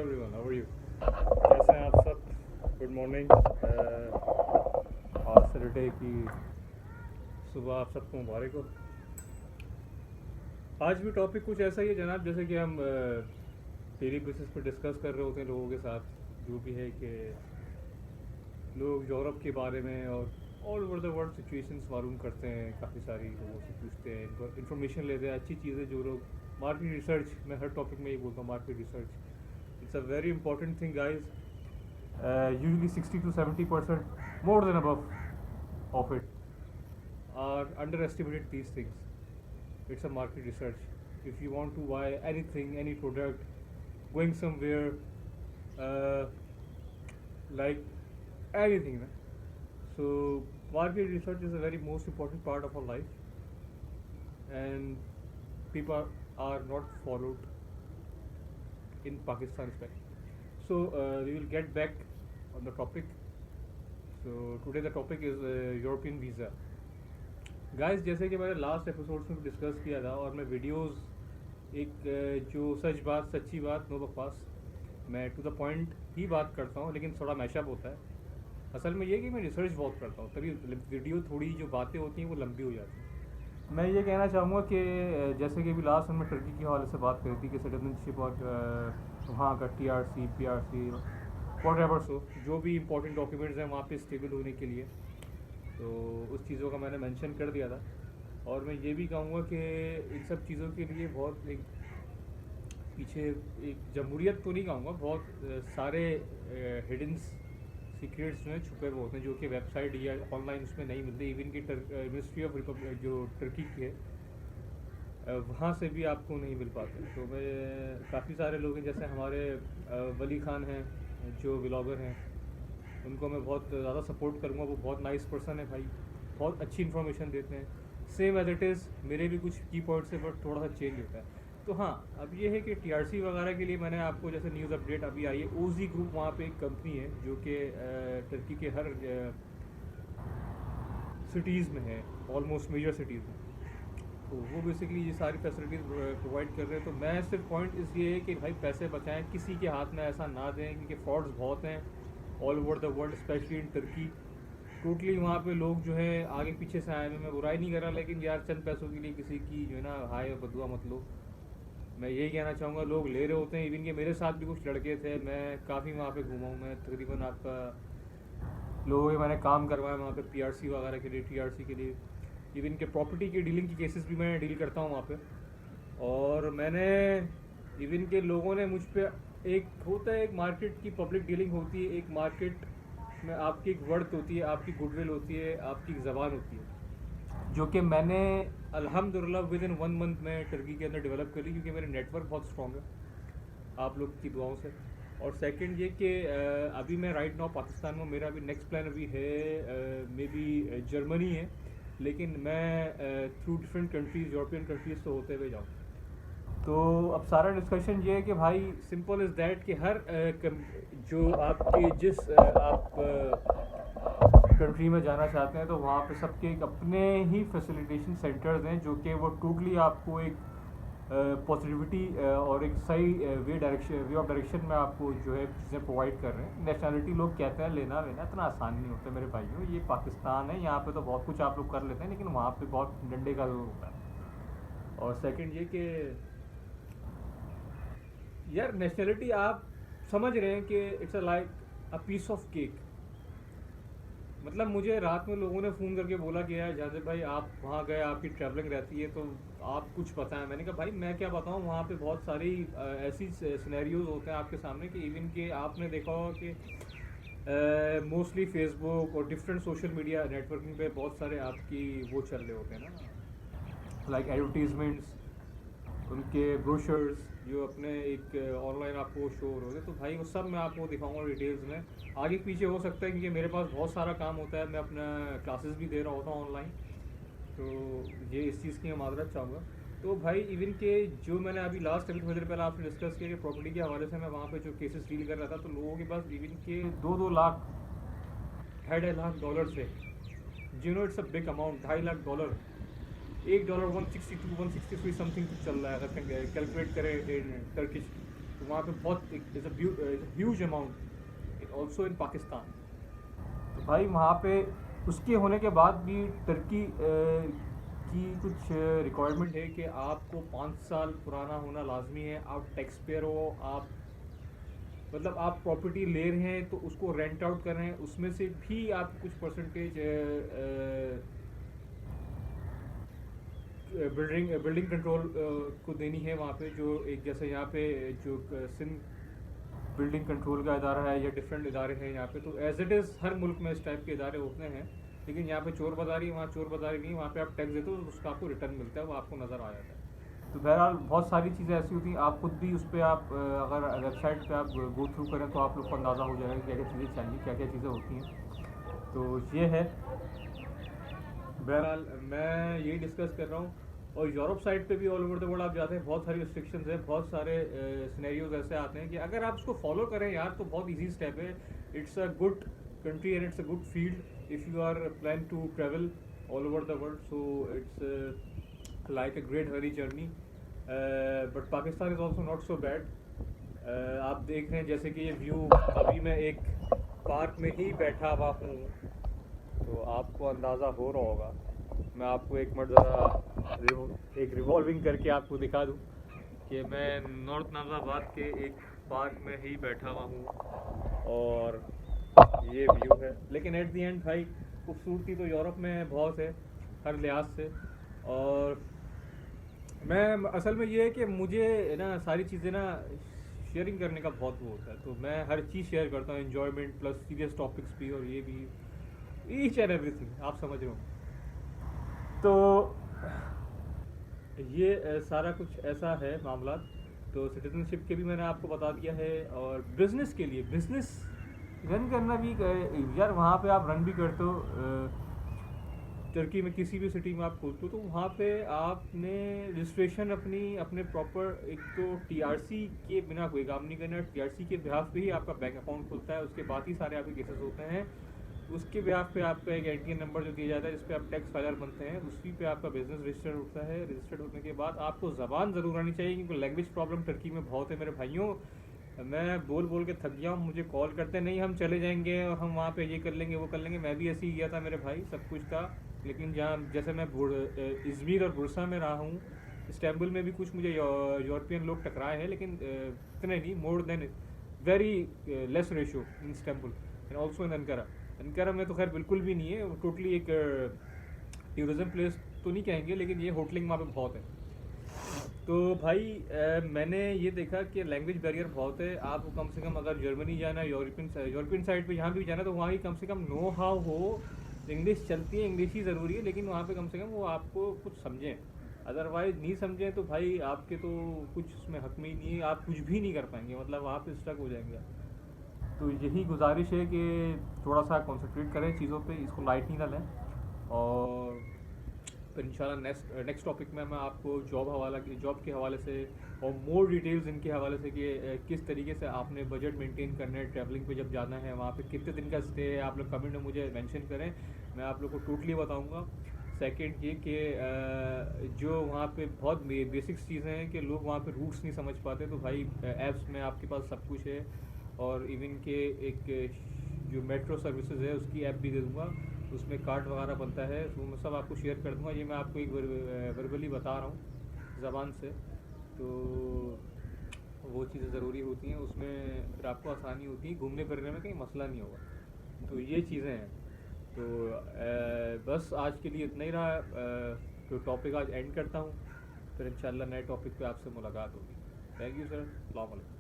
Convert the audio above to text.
Everyone, how are you? कैसे हैं आप सब? Good morning. आज सैटरडे की सुबह आप सबको मुबारक हो। आज भी टॉपिक कुछ ऐसा ही है जनाब, जैसे कि हम डेली बेसिस पर डिस्कस कर रहे होते हैं लोगों के साथ, जो भी है कि लोग यूरोप के बारे में और all over the world situations मालूम करते हैं, काफ़ी सारी लोगों से पूछते हैं, इनको इन्फॉर्मेशन लेते हैं, अच्छी चीज़ें जो लोग मार्केट रिसर्च, मैं हर टॉपिक में ये बोलता हूँ, market research it's a very important thing, guys. Usually 60 to 70%, more than above of it, are underestimated these things. It's a market research. If you want to buy anything, any product, going somewhere, uh, like anything, na? So market research is a very most important part of our life, and people are not followed in Pakistan especially. So we will get back on the topic. So today the topic is European visa. Guys, जैसे कि मैंने last episodes में discuss किया था, और मैं videos जो सच बात सच्ची बात नो बकवास, मैं टू द पॉइंट ही बात करता हूँ, लेकिन थोड़ा मैशअप होता है। असल में ये कि मैं रिसर्च बहुत करता हूँ, तभी वीडियो थोड़ी जो बातें होती हैं वो लंबी हो जाती हैं। मैं ये कहना चाहूँगा कि जैसे कि अभी लास्ट में टर्की के हवाले से बात करी थी कि सिटीजनशिप और वहाँ का TRC PRC वॉट एवर, सो जो भी इंपॉर्टेंट डॉक्यूमेंट्स हैं वहाँ पे स्टेबल होने के लिए, तो उस चीज़ों का मैंने मेंशन कर दिया था। और मैं ये भी कहूँगा कि इन सब चीज़ों के लिए बहुत एक पीछे एक जमहूरियत तो नहीं कहूँगा, बहुत सारे हिडन सीक्रेट्स जो हैं छुपे हुए होते हैं, जो कि वेबसाइट या ऑनलाइन उसमें नहीं मिलते। इवन की मिनिस्ट्री ऑफ रिपब्लिक जो टर्की की है, वहाँ से भी आपको नहीं मिल पाते। तो मैं काफ़ी सारे लोग हैं, जैसे हमारे वली खान हैं जो व्लॉगर हैं, उनको मैं बहुत ज़्यादा सपोर्ट करूँगा। वो बहुत नाइस पर्सन है भाई, बहुत अच्छी इन्फॉर्मेशन देते हैं, सेम एज इट इज़ मेरे भी कुछ की पॉइंट्स है, बट थोड़ा सा चेंज होता है। तो हाँ, अब ये है कि TRC वगैरह के लिए मैंने आपको जैसे न्यूज़ अपडेट अभी आई है, OZ ग्रुप वहाँ पे एक कंपनी है जो कि टर्की के हर सिटीज़ में है, ऑलमोस्ट मेजर सिटीज़ में। तो वो बेसिकली ये सारी फैसिलिटीज़ प्रोवाइड कर रहे हैं। तो मैं सिर्फ पॉइंट इसलिए है कि भाई पैसे बचाएं, किसी के हाथ में ऐसा ना दें, क्योंकि फ्रॉड्स बहुत हैं all over the world, specially in Turkey. Totally वहाँ पे लोग जो है आगे पीछे से आए हैं। मैं बुराई नहीं कर रहा, लेकिन यार चंद पैसों के लिए किसी की जो है ना हाय और बदुआ मत लो। मैं यही कहना चाहूँगा, लोग ले रहे होते हैं। इवन के मेरे साथ भी कुछ लड़के थे, मैं काफ़ी वहाँ पे घूमा हूँ। मैं तकरीबन आपका लोगों के मैंने काम करवाया वहाँ पे PRC वगैरह के लिए, TRC के लिए। इवन के प्रॉपर्टी की डीलिंग की केसेस भी मैं डील करता हूँ वहाँ पे। और मैंने इवन के लोगों ने मुझ पे, एक होता है एक मार्केट की पब्लिक डीलिंग होती है, एक मार्केट में आपकी एक वर्थ होती है, आपकी गुडविल होती है, आपकी एक ज़बान होती है, जो कि मैंने अल्हम्दुलिल्लाह विद इन 1 मंथ में टर्की के अंदर डेवलप कर ली, क्योंकि मेरे नेटवर्क बहुत स्ट्रॉन्ग है आप लोग की दुआओं से। और सेकंड ये कि अभी मैं राइट नाउ पाकिस्तान में, मेरा अभी नेक्स्ट प्लान अभी है मे बी जर्मनी है, लेकिन मैं through different countries, European countries से होते हुए जाऊँ। तो अब सारा डिस्कशन ये है कि भाई सिंपल इज़ दैट कि हर जो आपके जिस आप कंट्री में जाना चाहते हैं, तो वहाँ पे सबके एक अपने ही फैसिलिटेशन सेंटर्स हैं, जो कि वो टोटली आपको एक पॉजिटिविटी और एक सही वे ऑफ डायरेक्शन में आपको जो है चीज़ें प्रोवाइड कर रहे हैं। नेशनलिटी लोग कहते हैं लेना इतना आसान नहीं होता मेरे भाइयों। ये पाकिस्तान है, यहाँ पे तो बहुत कुछ आप लोग कर लेते हैं, लेकिन वहाँ पे बहुत डंडे का जोर होता है। और सेकंड ये कि यार नेशनलिटी आप समझ रहे हैं कि it's a like a piece of cake. मतलब मुझे रात में लोगों ने फ़ोन करके बोला कि यार जाजिब भाई आप वहाँ गए, आपकी ट्रैवलिंग रहती है, तो आप कुछ बताएं। मैंने कहा भाई मैं क्या बताऊँ, वहाँ पे बहुत सारी ऐसी सिनेरियोज होते हैं आपके सामने कि इवन के आपने देखा होगा कि मोस्टली फेसबुक और डिफरेंट सोशल मीडिया नेटवर्किंग पे बहुत सारे आपकी वो चल रहे होते हैं ना, लाइक एडवर्टीजमेंट्स, उनके ब्रोशर्स जो अपने एक ऑनलाइन आपको शो हो रहे हैं। तो भाई वो सब मैं आपको दिखाऊंगा डिटेल्स में। आगे पीछे हो सकता है, क्योंकि मेरे पास बहुत सारा काम होता है, मैं अपना क्लासेस भी दे रहा होता हूँ ऑनलाइन, तो ये इस चीज़ की मैं माजरत चाहूँगा। तो भाई इवन के जो मैंने अभी लास्ट अभी थोड़ी देर पहले आपसे डिस्कस किया कि प्रॉपर्टी के हवाले से मैं वहाँ पे जो केसेस डील कर रहा था, तो लोगों के पास इवन के 2-2 लाख, 2.5 लाख डॉलर थे। It's a big amount, $2.5 lakh. $1 162 163 something कुछ चल रहा है, अगर कैलकुलेट करें इन टर्किश वहाँ पे बहुत is a huge amount also in Pakistan. तो भाई वहाँ पे उसके होने के बाद भी तुर्की की कुछ रिक्वायरमेंट है कि आपको 5 साल पुराना होना लाजमी है, आप टैक्स पेयर हो, आप मतलब आप प्रॉपर्टी ले रहे हैं तो उसको रेंट आउट कर रहे हैं, उसमें से भी आप कुछ परसेंटेज बिल्डिंग कंट्रोल को देनी है वहाँ पे। जो एक जैसे यहाँ पे जो सिंध बिल्डिंग कंट्रोल का इदारा है या डिफरेंट इदारे हैं यहाँ पे, तो एज इट इज़ हर मुल्क में इस टाइप के इदारे होते हैं, लेकिन यहाँ पे चोर बाजारी, वहाँ चोर बाजारी नहीं, वहाँ पे आप टैक्स देते हो तो उसका आपको रिटर्न मिलता है, वो आपको नज़र आ जाता है। तो बहरहाल बहुत सारी चीज़ें ऐसी होती हैं, आप खुद भी उस पर आप अगर वेबसाइट पे आप गो थ्रू करें तो आप लोग को अंदाज़ा हो जाएगा क्या क्या चीज़ें चाहिए, क्या क्या चीज़ें होती हैं। तो ये है, बहरहाल मैं यही डिस्कस कर रहा हूँ। और यूरोप साइड पे भी ऑल ओवर द वर्ल्ड आप जाते हैं, बहुत सारी रिस्ट्रिक्शंस है, बहुत सारे सिनेरियोज ऐसे आते हैं कि अगर आप उसको फॉलो करें यार तो बहुत इजी स्टेप है। It's a good country and it's a good field if you are plan to travel all over the world, so it's like a great hurry journey. But Pakistan is also not so bad. आप देख रहे हैं जैसे कि ये view, अभी मैं एक पार्क में ही बैठा हुआ हूँ, तो आपको अंदाज़ा हो रहा होगा। मैं आपको एक मिनट ज़रा एक रिवॉल्विंग करके आपको दिखा दूँ कि मैं नॉर्थ नाज़ाबाद के एक पार्क में ही बैठा हुआ हूँ और ये व्यू है। लेकिन एट दी एंड भाई खूबसूरती तो यूरोप में बहुत है हर लिहाज से। और मैं असल में ये है कि मुझे ना सारी चीज़ें ना शेयरिंग करने का बहुत वो होता है, तो मैं हर चीज़ शेयर करता हूँ, एन्जॉयमेंट प्लस सीरियस टॉपिक्स भी और ये भी, ईच एंड एवरीथिंग, आप समझ रहे हो। तो ये सारा कुछ ऐसा है मामला। तो सिटीजनशिप के भी मैंने आपको बता दिया है। और बिज़नेस के लिए, बिज़नेस रन करना भी यार वहाँ पे आप रन भी करते हो, तुर्की में किसी भी सिटी में आप खोलते हो तो वहाँ पे आपने रजिस्ट्रेशन अपने प्रॉपर, एक तो टीआरसी के बिना कोई काम नहीं करना, टीआरसी के बिहाफ पे ही आपका बैंक अकाउंट खुलता है, उसके बाद ही सारे आपके केसेस होते हैं। उसके बिहाफ पे आपका एक एनटीएन नंबर जो दिया जाता है जिस पे आप टैक्स फाइलर बनते हैं, उसी पे आपका बिजनेस रजिस्टर्ड होता है। रजिस्टर्ड होने के बाद आपको ज़बान ज़रूर आनी चाहिए, क्योंकि लैंग्वेज प्रॉब्लम तुर्की में बहुत है मेरे भाइयों। मैं बोल बोल के थक गया हूँ, मुझे कॉल करते नहीं हम चले जाएंगे और हम वहाँ पे ये कर लेंगे वो कर लेंगे। मैं भी ऐसे ही गया था मेरे भाई, सब कुछ था, लेकिन जहाँ जैसे मैं इज़मीर और बुरसा में रहा हूँ, इस्तांबुल में भी कुछ मुझे यूरोपियन लोग टकराए हैं, लेकिन इतने नहीं, more than very less ratio in Istanbul and also in Ankara. Ankara में तो खैर बिल्कुल भी नहीं है, वो टोटली एक टूरिज़म प्लेस तो नहीं कहेंगे, लेकिन ये होटलिंग वहाँ पे बहुत है। तो भाई मैंने ये देखा कि लैंग्वेज बैरियर बहुत है। आपको कम से कम अगर जर्मनी जाना है, यूरोपियन साइड पे जहाँ भी जाना, तो वहाँ की कम से कम नो हाउ हो, इंग्लिश चलती है, इंग्लिश ही ज़रूरी है, लेकिन वहाँ पे कम से कम वो आपको कुछ समझें। अदरवाइज़ नहीं समझें तो भाई आपके तो कुछ उसमें हक में ही नहीं है, आप कुछ भी नहीं कर पाएंगे, मतलब वहाँ पे स्टक हो जाएंगे। तो यही गुजारिश है कि थोड़ा सा कंसंट्रेट करें चीज़ों पे, इसको लाइट नहीं ना लें। और फिर इंशाल्लाह नेक्स्ट टॉपिक में मैं आपको जॉब के हवाले से और मोर डिटेल्स इनके हवाले से कि किस तरीके से आपने बजट मेंटेन करना है, ट्रैवलिंग पे जब जाना है वहाँ पे कितने दिन का स्टे है, आप लोग कमेंट में मुझे मेंशन करें, मैं आप लोग को टोटली बताऊँगा। सेकंड ये कि जो वहाँ पे बहुत बेसिक्स चीज़ें हैं कि लोग वहाँ पे रूट्स नहीं समझ पाते, तो भाई ऐप्स में आपके पास सब कुछ है। और इवन के एक जो मेट्रो सर्विसेज है उसकी ऐप भी दे दूँगा, उसमें कार्ड वगैरह बनता है, तो मैं सब आपको शेयर कर दूँगा। ये मैं आपको एक वर्बली बता रहा हूँ ज़बान से, तो वो चीज़ें ज़रूरी होती हैं, उसमें फिर आपको आसानी होती है, घूमने फिरने में कहीं मसला नहीं होगा। तो ये चीज़ें हैं। तो बस आज के लिए इतना ही रहा। तो टॉपिक आज एंड करता हूँ, फिर इंशाल्लाह नए टॉपिक पे आपसे मुलाकात होगी। थैंक यू सर, अस्सलाम वालेकुम।